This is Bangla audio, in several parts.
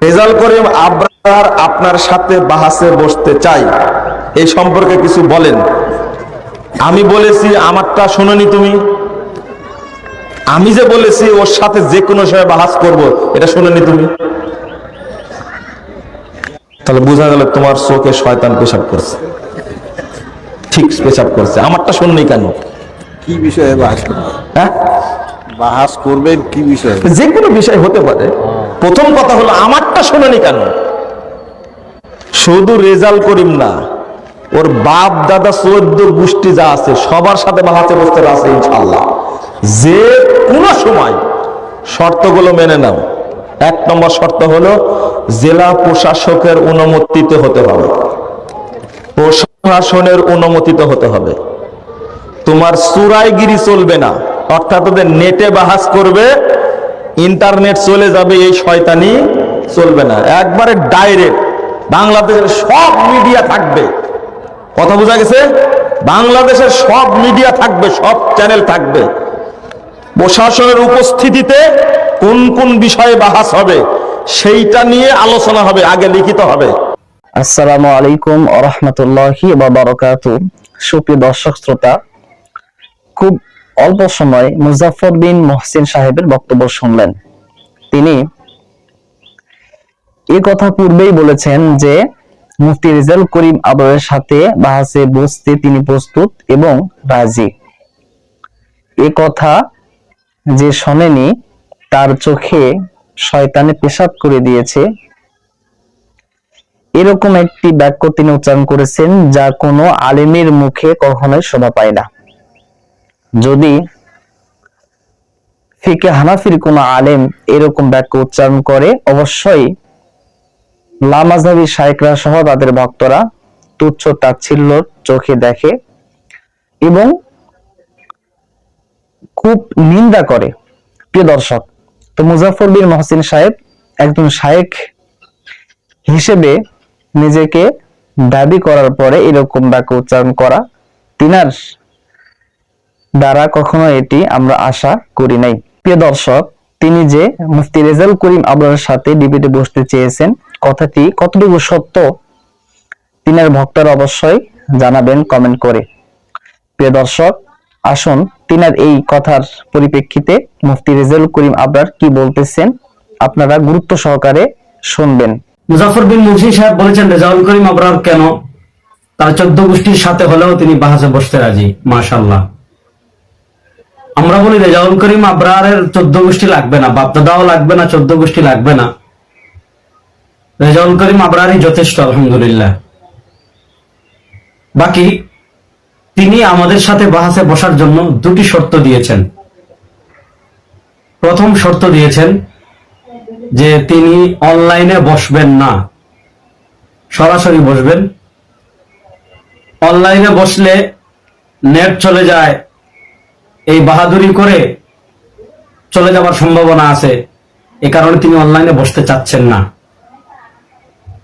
রেজাউল করিম আবরার আপনার সাথে বাহাসে বসতে চাই, এই সম্পর্কে কিছু বলেন। আমি বলেছি আমারটা শোনোনি তুমি? আমি যে বলেছি ওর সাথে যে কোনো সময় বাহাস করব, এটা শোনোনি তুমি? তাহলে বোঝা গেল তোমার চোখে শয়তান পেশাব করছে, ঠিক পেশাব করছে। আমারটা শোনোনি কেন? কি বিষয়ে বাহাস করবেন? হ্যাঁ, বাহাস করবেন কি বিষয়ে? যে কোনো বিষয় হতে পারে। প্রথম কথা হলো আমারটা শোনোনি কেন? শুধু রেজাউল করিম না, ওর বাপ দাদা 14 গোষ্ঠী যা আছে সবার সাথে বাহাতে বসতে আছে ইনশাআল্লাহ। যে কোনো সময় শর্তগুলো মেনে নাও। 1 নম্বর শর্ত হলো জেলা প্রশাসকের অনুমতিতে হতে হবে, প্রশাসনের অনুমতিতে হতে হবে। তোমার চুরাইগিরি চলবে না, অর্থাৎ ওদের নেটে বাহাস করবে, ইন্টারনেট চলে যাবে, এই শয়তানি চলবে না। একবারে ডাইরেক্ট বাংলাদেশের সব মিডিয়া থাকবে। কথা বোঝা গেছে? বাংলাদেশের সব মিডিয়া থাকবে, সব চ্যানেল থাকবে। প্রশাসনের উপস্থিতিতে কোন কোন বিষয়ে বাহাস হবে সেইটা নিয়ে আলোচনা হবে, আগে লিখিত হবে। আসসালামু আলাইকুম ওয়া রাহমাতুল্লাহি ওয়া বারাকাতুহু। সুপ্রিয় দর্শক শ্রোতা, খুব অল্প সময় মুজাফফর বিন মুহসিন সাহেবের বক্তব্য শুনলেন। তিনি এই কথা পূর্বেই বলেছেন যে মুফতি রেজাউল করিম আবরারের সাথে বাহাসে বসতে তিনি প্রস্তুত এবং রাজি। এই কথা যে শোনেনি তার চোখে শয়তানে পেশাব করে দিয়েছে, এরকম একটি বাক্য তিনি উচ্চারণ করেছেন যা কোনো আলেমের মুখে কখনোই শোভা পায় না। যদি ফিকে হানাফির কোনো আলেম এরকম বাক্য উচ্চারণ করে, অবশ্যই লামাযহাবী শায়েখরা সহ তাদের ভক্তরা তুচ্ছ তাচ্ছিল্য চোখে দেখে এবং খুব নিন্দা করে। প্রিয় দর্শক, তো মুজাফফর বিন মুহসিন সাহেব একজন শায়েখ হিসেবে নিজেকে দাবি করার পরে এরকম বাক্য উচ্চারণ করা তিনার দ্বারা কখনো এটি আমরা আশা করি নাই। প্রিয় দর্শক, তিনি যে মুফতি রেজাউল করিম আবরারের সাথে ডিবেটে বসতে চেয়েছেন, কথাটি কতটুকু সত্য তিনার ভক্তরা অবশ্যই জানাবেন কমেন্ট করে। প্রিয় দর্শক, আসুন তিনার এই কথার পরিপ্রেক্ষিতে মুফতি রেজাউল করিম আবরার কি বলতেছেন আপনারা গুরুত্ব সহকারে শুনবেন। মুজাফফর বিন মুহসিন সাহেব বলেছেন রেজাউল করিম আবরার কেন তার 14 গোষ্ঠীর সাথে হলেও তিনি বাহাসে বসতে রাজি। মাশাআল্লাহ। আমরা বলি রেজাউল করিম আবরারের 14 গোষ্ঠী লাগবে না, বাপদাদাও লাগবে না, 14 গোষ্ঠী লাগবে না, রেজাউল করিম আবরারই যথেষ্ট আলহামদুলিল্লাহ। বাকি তিনি আমাদের সাথে বাহাসে বসার জন্য 2টি শর্ত দিয়েছেন। প্রথম শর্ত দিয়েছেন যে তিনি অনলাইনে বসবেন না, সরাসরি বসবেন। অনলাইনে বসলে নেট চলে যায়, এই বাহাদুরি করে চলে যাওয়ার সম্ভাবনা আছে, এ কারণে তিনি অনলাইনে বসতে চাচ্ছেন না।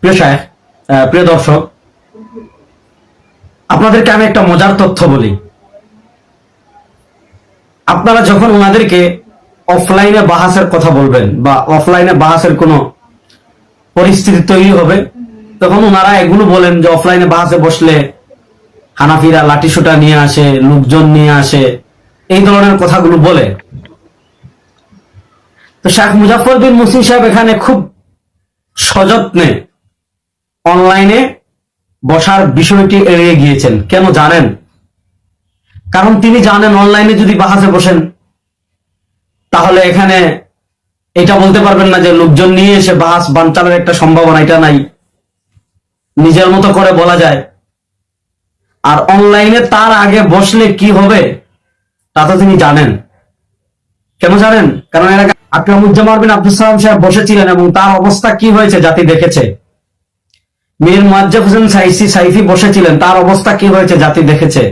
প্রিয় শায়েখ, প্রিয় দর্শক, আপনাদেরকে আমি একটা মজার তথ্য বলি। আপনারা যখন ওনাদেরকে অফলাইনে বাহাসের কথা বলবেন বা অফলাইনে বাহাসের কোনো পরিস্থিতি তৈরি হবে, তখন ওনারা এগুলো বলেন যে অফলাইনে বাহাসে বসলে হানাফিরা লাঠিসোঁটা নিয়ে আসে, লোকজন নিয়ে আসে, এই ধরনের কথাগুলো বলে। তো শেখ মুজাফফর বিন মুহসিন সাহেব এখানে খুব সযত্নে অনলাইনে বসার বিষয়টি এড়িয়ে গিয়েছেন। কেন জানেন? কারণ তিনি জানেন অনলাইনে যদি বাহাসে বসেন তাহলে এখানে এটা বলতে পারবেন না যে লোকজন নিয়ে এসে বাহাস বানচালের একটা সম্ভাবনা এটা নাই, নিজের মতো করে বলা যায়। আর অনলাইনে তার আগে বসলে কি হবে তা তো তিনি জানেন। কেন জানেন? কারণ এর আগে আকরামুজ্জামান বিন আব্দুস সালাম সাহেব বসেছিলেন এবং তার অবস্থা কি হয়েছে জাতি দেখেছে। মীর মুয়াজ্জফ হোসেন সাইফি বসেছিলেন, তার অবস্থা কি হয়েছে জাতি দেখেছে।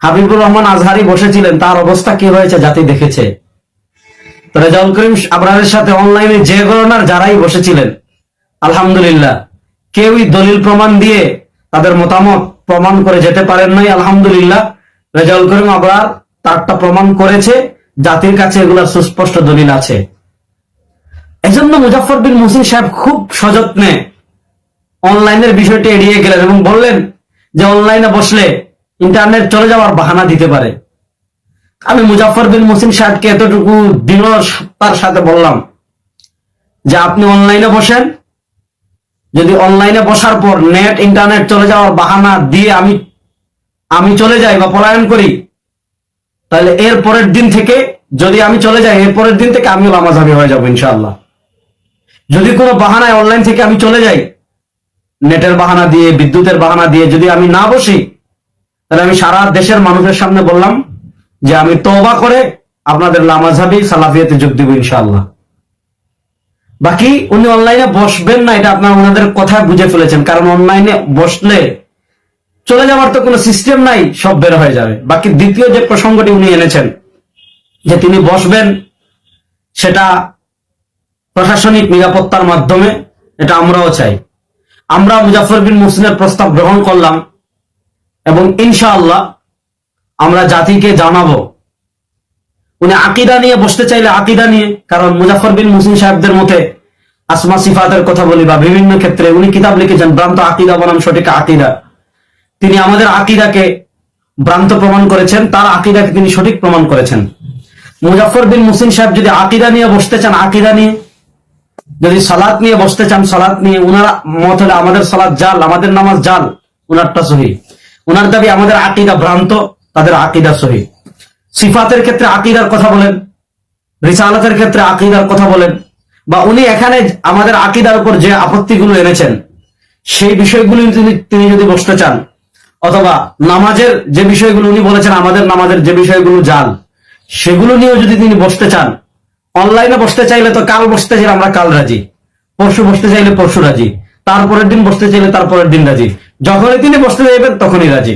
হাবিবুর রহমান আজহারি বসেছিলেন, তার অবস্থা কি হয়েছে জাতি দেখেছে। তো রেজাউল করিম আবরারের সাথে অনলাইনে যে গণনার যারাই বসেছিলেন, আলহামদুলিল্লাহ কেউই দলিল প্রমাণ দিয়ে তাদের মতামত প্রমাণ করে যেতে পারেন নাই। আলহামদুলিল্লাহ রেজাউল করিম আবরার তারটা প্রমাণ করেছে, জাতির কাছে এগুলার সুস্পষ্ট দলিল আছে। এজন্য মুজাফফর বিন মুহসিন সাহেব খুব সযত্নে অনলাইনের বিষয়টি এড়িয়ে গেলেন এবং বললেন যে অনলাইনে বসলে ইন্টারনেট চলে যাওয়ার বাহানা দিতে পারে। আমি মুজাফফর বিন মুহসিন সাহেবকে এতটুকু দৃঢ়তার সাথে বললাম যে আপনি অনলাইনে বসেন, যদি অনলাইনে বসার পর নেট ইন্টারনেট চলে যাওয়ার বাহানা দিয়ে আমি চলে যাই বা পলায়ন করি, তাহলে এর পরের দিন থেকে যদি আমি চলে যাই, এর পরের দিন থেকে আমিও লামাযাবি হয়ে যাবো ইনশাআল্লাহ। যদি কোনো বাহানায় অনলাইন থেকে আমি চলে যাই, নেটের বাহানা দিয়ে, বিদ্যুতের বাহানা দিয়ে যদি আমি না বসি, তাহলে আমি সারা দেশের মানুষের সামনে বললাম যে আমি তওবা করে আপনাদের লামাযাবি সালাফিয়াতে যোগ দিব ইনশাআল্লাহ। বাকি উনি অনলাইনে বসবেন না, এটা আপনারা ওনাদের কথায় বুঝে ফেলেছেন, কারণ অনলাইনে বসলে চলে যাওয়ার তো কোনো সিস্টেম নাই, সব বের হয়ে যাবে। বাকি দ্বিতীয় যে প্রসঙ্গটি উনি এনেছেন যে তিনি বসবেন, সেটা প্রশাসনিক নিরাপত্তার মাধ্যমে, এটা আমরাও চাই। আমরা মুজাফফর বিন মুহসিনের প্রস্তাব গ্রহণ করলাম এবং ইনশাআল্লাহ আমরা জাতিকে জানাবো। উনি আকীদা নিয়ে বসতে চাইলে আকীদা নিয়ে, কারণ মুজাফফর বিন মুহসিন সাহেবদের মতে আসমা সিফাতের কথা বলি বা বিভিন্ন ক্ষেত্রে উনি কিতাব লিখেছেন ভ্রান্ত আকীদা বনাম সঠিক আকীদা। তিনি আমাদের আকীদাকে ভ্রান্ত প্রমাণ করেছেন, তার আকীদাকে তিনি সঠিক প্রমাণ করেছেন। মুজাফফর বিন মুহসিন সাহেব যদি আকীদা নিয়ে বসতে চান আকীদা নিয়ে, যদি সালাত নিয়ে বসতে চান সালাত নিয়ে, উনারা মত হলে আমাদের সালাত জাল, আমাদের নামাজ জাল, উনারটা সহি। উনার দাবি আমাদের আকীদা ভ্রান্ত, তাদের আকীদা সহি। সিফাতের ক্ষেত্রে আকীদার কথা বলেন, রিসালাতের ক্ষেত্রে আকীদার কথা বলেন, বা উনি এখানে আমাদের আকীদার উপর যে আপত্তিগুলো এনেছেন সেই বিষয়গুলো তিনি যদি বসতে চান, অথবা নামাজের যে বিষয়গুলো উনি বলেছেন আমাদের নামাজের যে বিষয়গুলো জাল, সেগুলো নিয়েও যদি তিনি বসতে চান, অনলাইনে বসতে চাইলে তো কাল বসতে চাইলে আমরা কাল রাজি, পরশু বসতে চাইলে পরশু রাজি, তারপরের দিন বসতে চাইলে তারপরের দিন রাজি, যখনই তিনি বসতে চাইবেন তখনই রাজি।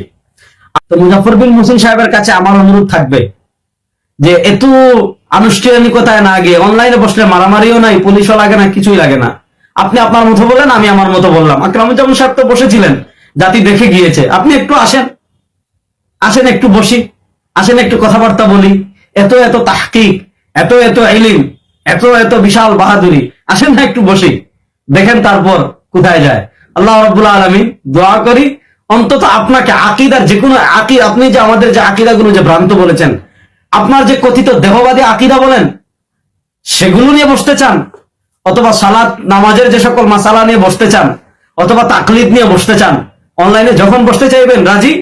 তো মুজাফফর বিন মুহসিন সাহেবের কাছে আমার অনুরোধ থাকবে যে এত আনুষ্ঠানিকতায় না গিয়ে অনলাইনে বসলে মারামারিও নাই, পুলিশও লাগে না, কিছুই লাগে না। আপনি আপনার মতো বলেন, আমি আমার মতো বললাম। আকরামুজ্জামান সাহেব তো বসেছিলেন, জাতি দেখে গিয়েছে। আপনি একটু আসেন একটু বসি, আসেন একটু কথাবার্তা বলি। এত এত তাহকিক, এত এত ইলম, এত এত বিশাল বাহাদুরি, আসেন না একটু বসি, দেখেন তারপর কোথায় যায়। আল্লাহ রাব্বুল আলামিন দোয়া করি অন্তত আপনাকে আকীদার যে কোনো আপনি যে আমাদের যে আকীদাগুলো যে ভ্রান্ত বলেছেন, আপনার যে কথিত দেহবাদী আকীদা বলেন সেগুলো নিয়ে বসতে চান, অথবা সালাত নামাজের যে সকল মাসালা নিয়ে বসতে চান, অথবা তাকলিদ নিয়ে বসতে চান, অনলাইনে যখন বসতে চাইবেন রাজি।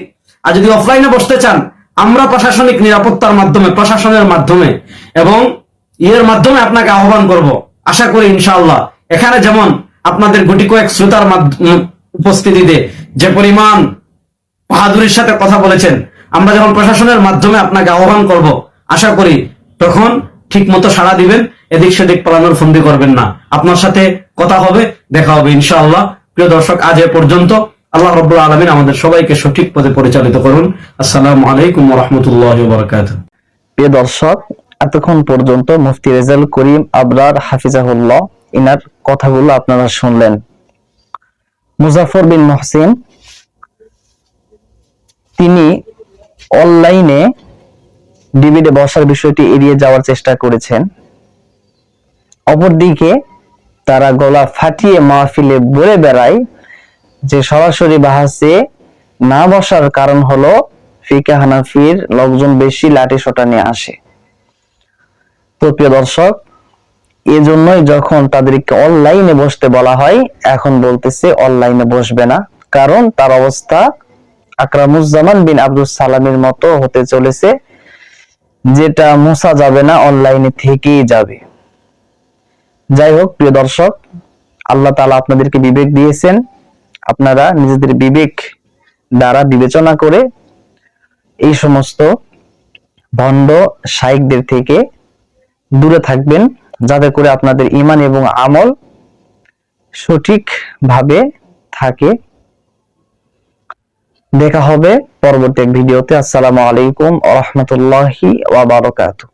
আর যদি অফলাইনে বসতে চান, আমরা প্রশাসনিক নিরাপত্তার মাধ্যমে, প্রশাসনের মাধ্যমে এবং এর মাধ্যমে আপনাকে আহ্বান করব। আশা করি ইনশাআল্লাহ এখানে যেমন আপনাদের গুটি কয়েক শ্রোতার উপস্থিতিতে যে পরিমাণ বাহাদুরির সাথে কথা বলেছেন, আমরা যখন প্রশাসনের মাধ্যমে আপনাকে আহ্বান করব, আশা করি তখন ঠিক মতো সাড়া দিবেন, এদিক সেদিক পালানোর ফন্দি করবেন না। আপনার সাথে কথা হবে, দেখা হবে ইনশাআল্লাহ। প্রিয় দর্শক, আজ এ পর্যন্ত। আল্লাহ রাব্বুল আলামিন আমাদের সবাইকে সঠিক পথে পরিচালিত করুন। আসসালামু আলাইকুম ওয়া রাহমাতুল্লাহি ওয়া বারাকাতুহু। প্রিয় দর্শক, এতক্ষণ পর্যন্ত মুফতি রেজাউল করিম আবরার হাফিজাহুল্লাহ ইনার কথাগুলো আপনারা শুনলেন। মুজাফফর বিন মুহসিন তিনি অনলাইনে ডিবেটে বসার বিষয়টি এড়িয়ে যাওয়ার চেষ্টা করেছেন। অপরদিকে তারা গলা ফাটিয়ে মাহফিলে বলে বেড়ায় যে সরাসরি বাহাসে না বসার কারণ হলো ফিকহ হানাফির লোকজন বেশি লাঠি সোটা নিয়ে আসে। তো প্রিয় দর্শক, এজন্যই যখন তাদেরকে অনলাইনে বসতে বলা হয়, এখন বলতেছে অনলাইনে বসবে না, কারণ তার অবস্থা আকরামুজ্জামান বিন আব্দুল সালামের মতো হতে চলেছে, যেটা মুছা যাবে না, অনলাইনে থেকেই যাবে। যাই হোক প্রিয় দর্শক, আল্লাহ তাআলা আপনাদেরকে বিবেক দিয়েছেন, আপনারা নিজেদের বিবেক দ্বারা বিবেচনা করে এই সমস্ত ভণ্ড শাইখদের থেকে দূরে থাকবেন, যাতে করে আপনাদের ঈমান এবং আমল সঠিকভাবে থাকে। দেখা হবে পরবর্তী এক ভিডিওতে। আসসালামু আলাইকুম ওয়া রাহমাতুল্লাহি ওয়া বারাকাতুহু।